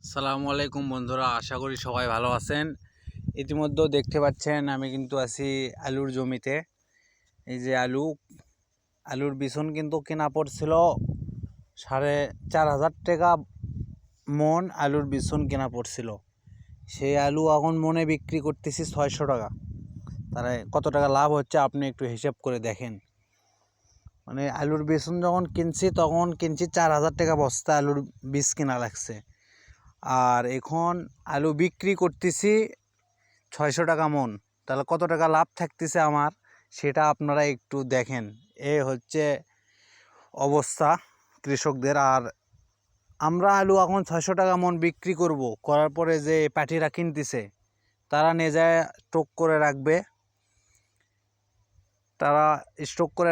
আসসালামু আলাইকুম বন্ধুরা, আশা করি সবাই ভালো আছেন। ইতিমধ্যে দেখতে পাচ্ছেন আমি কিন্তু আছি আলুর জমিতে। এই যে আলুর বিছন কিন্তু কেনা পড়ছিল 4,500 টাকা মন। আলুর বিছন কেনা পড়ছিল, সেই আলু এখন মনে বিক্রি করতেছি 600 টাকা। তারা কত টাকা লাভ হচ্ছে আপনি একটু হিসাব করে দেখেন। মানে আলুর বিছন যখন কিনছি তখন কিনছি 4,000 টাকা বস্তা আলুর বীজ কেনা লাগছে, আর এখন আলু বিক্রি করতেছি 600 টাকা মন। তাহলে কত টাকা লাভ থাকতেছে আমার, সেটা আপনারা একটু দেখেন। এ হচ্ছে অবস্থা কৃষকদের। আর আমরা আলু এখন 600 টাকা মন বিক্রি করার পরে যে পার্টিরা কিনতেছে তারা নিয়ে যায় স্টক করে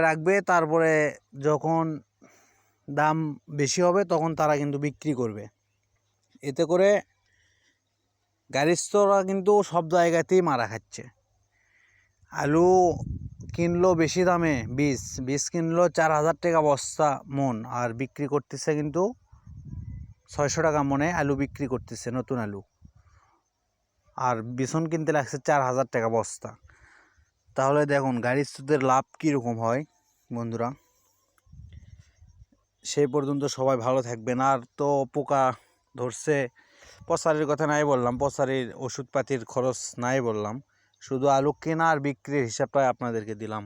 রাখবে। তারপরে যখন দাম বেশি হবে তখন তারা কিন্তু বিক্রি করবে। এতে করে গাড়িস্থরা কিন্তু সব জায়গাতেই মারা খাচ্ছে। আলু কিনলো বেশি দামে, বীজ কিনলো 4,000 টাকা বস্তা মন, আর বিক্রি করতেছে কিন্তু 600 টাকা মনে আলু বিক্রি করতেছে, নতুন আলু। আর বিছন কিনতে লাগছে 4,000 টাকা বস্তা। তাহলে দেখুন গাড়িস্থদের লাভ কীরকম হয় বন্ধুরা। সেই পর্যন্ত সবাই ভালো থাকবেন। আর তো পোকা ধরছে, পচারির কথা নাই বললাম, পচারির ওষুধপাতির খরচ নাই বললাম, শুধু আলু কেনা আর বিক্রির হিসাবটাই আপনাদেরকে দিলাম।